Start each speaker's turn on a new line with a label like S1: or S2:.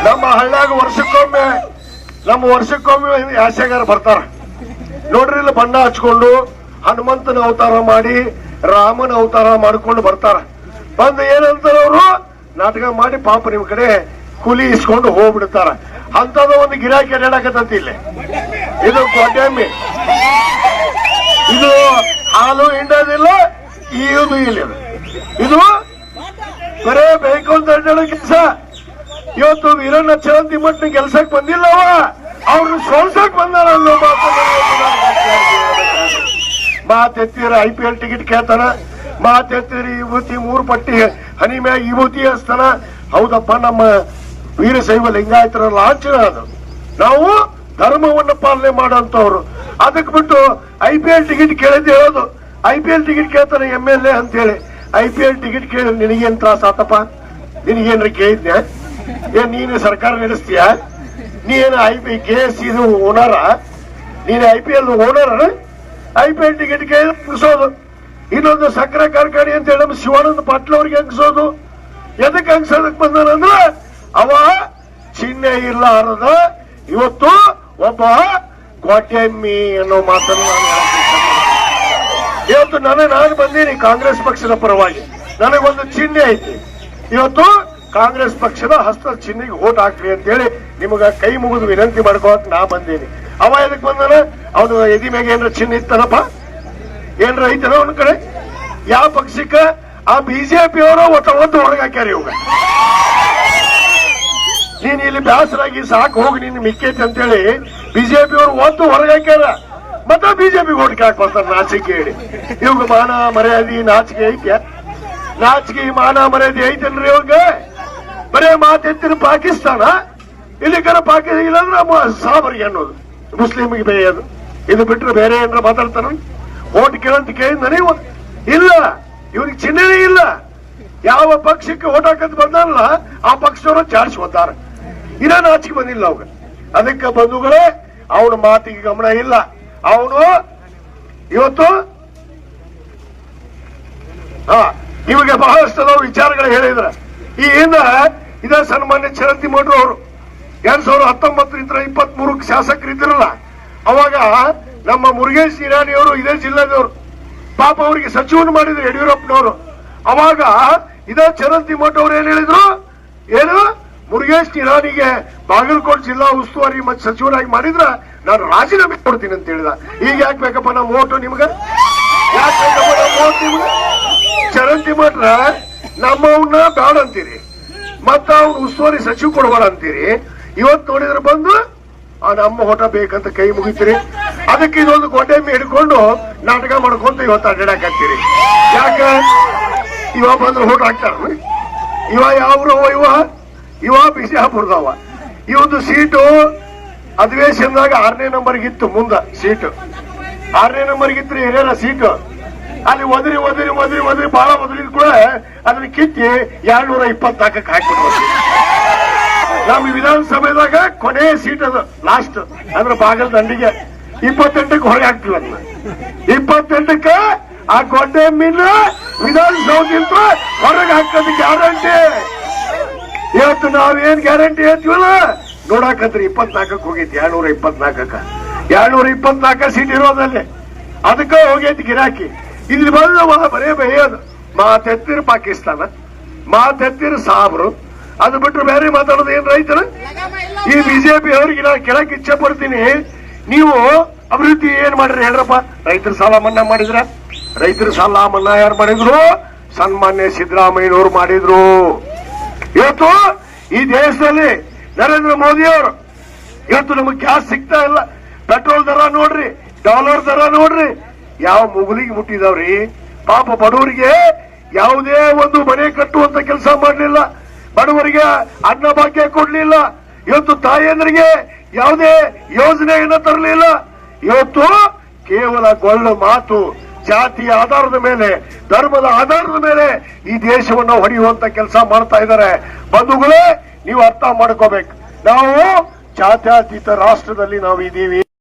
S1: ನಮ್ಮ ಹಳ್ಳ್ಯಾಗ ವರ್ಷಕ್ಕೊಮ್ಮೆ ಯಾಸೆಗಾರ ಬರ್ತಾರ ನೋಡ್ರಿ. ಇಲ್ಲಿ ಬಣ್ಣ ಹಚ್ಕೊಂಡು ಹನುಮಂತನ ಅವತಾರ ಮಾಡಿ ರಾಮನ ಅವತಾರ ಮಾಡ್ಕೊಂಡು ಬರ್ತಾರ. ಬಂದು ಏನಂತಾರ ಅವರು ನಾಟಕ ಮಾಡಿ ಪಾಪ ನಿಮ್ ಕಡೆ ಕೂಲಿ ಇಸ್ಕೊಂಡು ಹೋಗ್ಬಿಡ್ತಾರ. ಅಂತದ ಒಂದು ಗಿರಾಕಿ ಅಡ್ಡಾಡಕತ್ತಂತ ಇಲ್ಲಿ. ಇದು ಕೋಟ್ಯಾಮಿ, ಇದು ಹಾಲು ಹಿಂಡೋದಿಲ್ಲ, ಈಯುದು ಇಲ್ಲ. ಇದು ಬರೇ ಬೇಕು ಅಂತ ಅಡ್ಡಾಡೋ ಕೆಲಸ. ಇವತ್ತು ವೀರಣ್ಣ ಚರಂತಿ ಮಟ್ಟಿನ ಕೆಲ್ಸಕ್ಕೆ ಬಂದಿಲ್ಲವ, ಅವ್ರನ್ನ ಸೋಲ್ಸಕ್ ಬಂದಾರ ಅನ್ನೋ ಮಾತೆತ್ತೀರ IPL ಟಿಕೆಟ್ ಕೇಳ್ತಾನ, ಮಾತೆತ್ತೀರಿ ವಿಭೂತಿ 3 ಪಟ್ಟಿ ಹನಿ ಮ್ಯಾಗ ವಿಭೂತಿ ಹಚ್ತಾನ. ಹೌದಪ್ಪ, ನಮ್ಮ ವೀರಶೈವ ಲಿಂಗಾಯತರ ಲಾಂಛನ ಅದು. ನಾವು ಧರ್ಮವನ್ನ ಪಾಲನೆ ಮಾಡೋಂಥವ್ರು. ಅದಕ್ಕೆ ಬಿಟ್ಟು IPL ಟಿಕೆಟ್ ಕೇಳಿದ್ದು ಹೇಳೋದು. IPL ಟಿಕೆಟ್ ಕೇಳ್ತಾನೆ MLA ಅಂತೇಳಿ. IPL ಟಿಕೆಟ್ ಕೇಳಿ ನಿನಗೇನ್ ತ್ರಾಸ ಆತಪ್ಪ? ನಿನಗೇನ್ರ ಕೇಳಿದ್ಯಾ? ಏನ್ ನೀನು ಸರ್ಕಾರ ನಡೆಸ್ತೀಯ? ನೀನು KS ಇದು ಓನರ? ನೀನು IPL ಓನರ್? IPL ಟಿಕೆಟ್ ಕೇಳಿ ಮುಗಿಸೋದು. ಇನ್ನೊಂದು ಸಕ್ಕರೆ ಕಾರ್ಖಾನೆ ಅಂತ ಹೇಳಿ ನಮ್ಮ ಶಿವಾನಂದ ಪಾಟೀಲ್ ಅವ್ರಿಗೆ ಹಂಗಿಸೋದು. ಎದಕ್ಕೆ ಹಂಗಿಸೋದಕ್ ಬಂದಾನಂದ್ರೆ ಅವ ಚಿಹ್ನೆ ಇರ್ಲಾರದ ಇವತ್ತು ಒಬ್ಬ ಕೋಟ್ಯಾಮಿ ಅನ್ನೋ ಮಾತನ್ನು ನಾನು ಇವತ್ತು ನಾನು ಬಂದೀನಿ ಕಾಂಗ್ರೆಸ್ ಪಕ್ಷದ ಪರವಾಗಿ. ನನಗೊಂದು ಚಿಹ್ನೆ ಐತಿ. ಇವತ್ತು ಕಾಂಗ್ರೆಸ್ ಪಕ್ಷದ ಹಸ್ತ ಚಿಹ್ನೆಗೆ ಓಟ್ ಹಾಕ್ರಿ ಅಂತ ಹೇಳಿ ನಿಮಗ ಕೈ ಮುಗಿದು ವಿನಂತಿ ಮಾಡ್ಕೋಕ್ ನಾ ಬಂದೀನಿ. ಅವ ಎದಕ್ ಬಂದಾನ? ಅವನು ಎದಿ ಮ್ಯಾಗ ಏನ್ರ ಚಿಹ್ನೆ ಇತ್ತನಪ್ಪ? ಏನ್ರ ಐತನ ಅವನ ಕಡೆ? ಯಾವ ಪಕ್ಷಕ್ಕ? ಆ BJP ಅವರು ಒಟ್ಟು ಹೊರಗೆ ಹಾಕ್ಯಾರ. ಇವಾಗ ನೀನ್ ಇಲ್ಲಿ ಬ್ಯಾಸರಾಗಿ ಸಾಕು ಹೋಗಿ ನಿನ್ ಮಿಕ್ಕೈತಿ ಅಂತೇಳಿ BJP ಅವರು ಹೊರಗೆ ಹಾಕ್ಯಾರ. ಮತ್ತೆ BJP ಓಟ್ಗೆ ಹಾಕ್ಬರ್ತಾರ ನಾಚಿಕೆ ಹೇಳಿ. ಇವಾಗ ಮಾನ ಮರ್ಯಾದೆ ನಾಚಿಕೆ ಐತ್ಯ? ನಾಚಿಕೆ ಮಾನ ಮರ್ಯಾದೆ ಐತೇನ್ರಿ ಇವಾಗ? ಬರೇ ಮಾತೆತ್ತಿನ ಪಾಕಿಸ್ತಾನ, ಇಲ್ಲಿ ಕರ ಪಾಕಿಸ್ತಾನ ಇಲ್ಲಾಂದ್ರೆ ಸಾಬರಿಗೆ ಅನ್ನೋದು, ಮುಸ್ಲಿಮ್ಗೆ ಬೇಯೋದು. ಇದು ಬಿಟ್ರೆ ಬೇರೆ ಏನಾರ ಮಾತಾಡ್ತಾರ? ಓಟ್ ಕೇಳಂತ ಕೇಳಿದ ನೀವು ಇಲ್ಲ. ಇವ್ರಿಗೆ ಚಿಹ್ನೆನೇ ಇಲ್ಲ. ಯಾವ ಪಕ್ಷಕ್ಕೆ ಓಟ್ ಹಾಕಂತ ಬಂದಾರಲ್ಲ ಆ ಪಕ್ಷದವರು ಚಾರ್ಜ್ ಹೋದಾರ. ಇನ್ನ ನಾಚಿಕೆ ಬಂದಿಲ್ಲ ಅವಾಗ. ಅದಕ್ಕೆ ಬಂಧುಗಳೇ, ಅವನ ಮಾತಿಗೆ ಗಮನ ಇಲ್ಲ. ಅವನು ಇವತ್ತು ನಿಮಗೆ ಬಹಳಷ್ಟು ವಿಚಾರಗಳು ಹೇಳಿದ್ರ. ಈ ಹಿಂದ ಇದೇ ಸನ್ಮಾನ್ಯ ಚರಂತಿ ಮಠರು ಅವರು 2019 23 ಶಾಸಕರಿದ್ರಲ್ಲ, ಅವಾಗ ನಮ್ಮ ಮುರುಗೇಶ್ ನಿರಾಣಿ ಅವರು ಇದೇ ಜಿಲ್ಲೆದವರು. ಪಾಪ ಅವರಿಗೆ ಸಚಿವನು ಮಾಡಿದ್ರು ಯಡಿಯೂರಪ್ಪನವರು. ಅವಾಗ ಇದೇ ಚರಂತಿ ಮಠ ಅವ್ರು ಏನ್ ಹೇಳಿದ್ರು? ಏನು ಮುರುಗೇಶ್ ನಿರಾಣಿಗೆ ಬಾಗಲಕೋಟೆ ಜಿಲ್ಲಾ ಉಸ್ತುವಾರಿ ಮತ್ತು ಸಚಿವರಾಗಿ ಮಾಡಿದ್ರ ನಾನು ರಾಜೀನಾಮೆ ಕೊಡ್ತೀನಿ ಅಂತ ಹೇಳಿದ. ಈಗ ಯಾಕೆ ಬೇಕಪ್ಪ ನಮ್ಮ ಓಟು ನಿಮ್ಗೆ? ಯಾಕೆ ಬೇಕಪ್ಪ ನಮ್ಮ ಓಟ್ ನಿಮ್ಗೆ? ಚರಂತಿ ಮಠ ನಮ್ಮವನ್ನ ಬೇಡ ಅಂತೀರಿ, ಮತ್ತ ಅವ್ನು ಉಸ್ತುವಾರಿ ಸಚಿವ ಕೊಡಬೇಡ ಅಂತೀರಿ. ಇವತ್ತು ನೋಡಿದ್ರೆ ಬಂದು ನಮ್ಮ ಓಟ ಬೇಕಂತ ಕೈ ಮುಗಿತೀರಿ. ಅದಕ್ಕೆ ಇದೊಂದು ಗೊಂಡೆಮ್ಮೆ ಹಿಡ್ಕೊಂಡು ನಾಟಕ ಮಾಡ್ಕೊಂತ ಇವತ್ತು ಅಡ್ಡಾಡಕತ್ತೀರಿ. ಯಾಕ? ಇವ ಬಂದ್ರೆ ಓಟ್ ಹಾಕ್ತಾರ. ಇವ ಯಾವ್ರು? ಇವ ಬಿಜಾಪುರದವ. ಇವತ್ತು ಸೀಟು ಅಧಿವೇಶನದಾಗ 6ನೇ ನಂಬರ್ಗಿತ್ತು. ಮುಂದ ಸೀಟು 6ನೇ ನಂಬರ್ಗಿತ್ತು ಹಿರಿಯರ ಸೀಟು. ಅಲ್ಲಿ ಒದರಿ ಬಹಳ ಒದರಿದ್ ಕೂಡ ಅದನ್ನ ಕಿತ್ತಿ 224ಕ್ಕೆ ಹಾಕಿಬಿಟ್ಟು ನಮ್ಮ ವಿಧಾನಸಭೆದಾಗ ಕೊನೆಯ ಸೀಟ್ ಅದು ಲಾಸ್ಟ್. ಅಂದ್ರೆ ಬಾಗಲ್ ದಂಡಿಗೆ 28ಕ್ಕೆ ಹೊರಗೆ ಹಾಕ್ತಿವಿ. ಅದನ್ನ 28ಕ್ಕೆ ಆ ಗೊಂಡೆಮ್ಮಿನ ವಿಧಾನಸೌಧದಿಂದ ಹೊರಗೆ ಹಾಕೋದು ಗ್ಯಾರಂಟಿ. ಇವತ್ತು ನಾವೇನ್ ಗ್ಯಾರಂಟಿ ಹೇಳ್ತೀವಲ್ಲ ನೋಡಾಕಂತ್ರಿ 24ಕ್ಕೆ ಹೋಗೈತಿ. 224ಕ್ಕೆ 224 ಸೀಟ್ ಇರೋದಲ್ಲಿ. ಅದಕ್ಕೆ ಹೋಗೈತಿ ಗಿರಾಕಿ. ಇಲ್ಲಿ ಬಂದು ಬರೇ ಬೇಯೋದು. ಮಾತೆತ್ತಿರ ಪಾಕಿಸ್ತಾನ, ಮಾತೆತ್ತಿರ ಸಾಬ್ರು. ಅದು ಬಿಟ್ಟರೆ ಬೇರೆ ಮಾತಾಡೋದು ಏನ್ ರೈತರ? ಈ BJP ಅವರಿಗೆ ನಾನು ಕೇಳಕ್ ಇಚ್ಛೆ ಪಡ್ತೀನಿ, ನೀವು ಅಭಿವೃದ್ಧಿ ಏನ್ ಮಾಡ್ರಿ ಹೇಳ್ರಪ್ಪ? ರೈತರ ಸಾಲ ಮನ್ನಾ ಮಾಡಿದ್ರ? ರೈತರ ಸಾಲ ಮನ್ನಾ ಯಾರು ಮಾಡಿದ್ರು? ಸನ್ಮಾನ್ಯ ಸಿದ್ದರಾಮಯ್ಯನವರು ಮಾಡಿದ್ರು. ಇವತ್ತು ಈ ದೇಶದಲ್ಲಿ ನರೇಂದ್ರ ಮೋದಿ ಅವರು ಇವತ್ತು ನಮಗೆ ಗ್ಯಾಸ್ ಸಿಗ್ತಾ ಇಲ್ಲ. ಪೆಟ್ರೋಲ್ ದರ ನೋಡ್ರಿ, ಡಾಲರ್ ದರ ನೋಡ್ರಿ, ಯಾವ ಮುಗುಲಿಗೆ ಮುಟ್ಟಿದಾವ್ರಿ. ಪಾಪ ಬಡವರಿಗೆ ಯಾವುದೇ ಒಂದು ಮನೆ ಕಟ್ಟುವಂತ ಕೆಲಸ ಮಾಡಲಿಲ್ಲ. ಬಡವರಿಗೆ ಅನ್ನ ಭಾಗ್ಯ ಕೊಡ್ಲಿಲ್ಲ. ಇವತ್ತು ತಾಯಂದ್ರಿಗೆ ಯಾವುದೇ ಯೋಜನೆಯನ್ನ ತರಲಿಲ್ಲ. ಇವತ್ತು ಕೇವಲ ಗೊಳ್ಳು ಮಾತು, ಜಾತಿಯ ಆಧಾರದ ಮೇಲೆ, ಧರ್ಮದ ಆಧಾರದ ಮೇಲೆ ಈ ದೇಶವನ್ನು ಹೊಡೆಯುವಂತ ಕೆಲಸ ಮಾಡ್ತಾ ಇದ್ದಾರೆ. ಬಂಧುಗಳೇ, ನೀವು ಅರ್ಥ ಮಾಡ್ಕೋಬೇಕು, ನಾವು ಜಾತ್ಯತೀತ ರಾಷ್ಟ್ರದಲ್ಲಿ ನಾವು ಇದ್ದೀವಿ.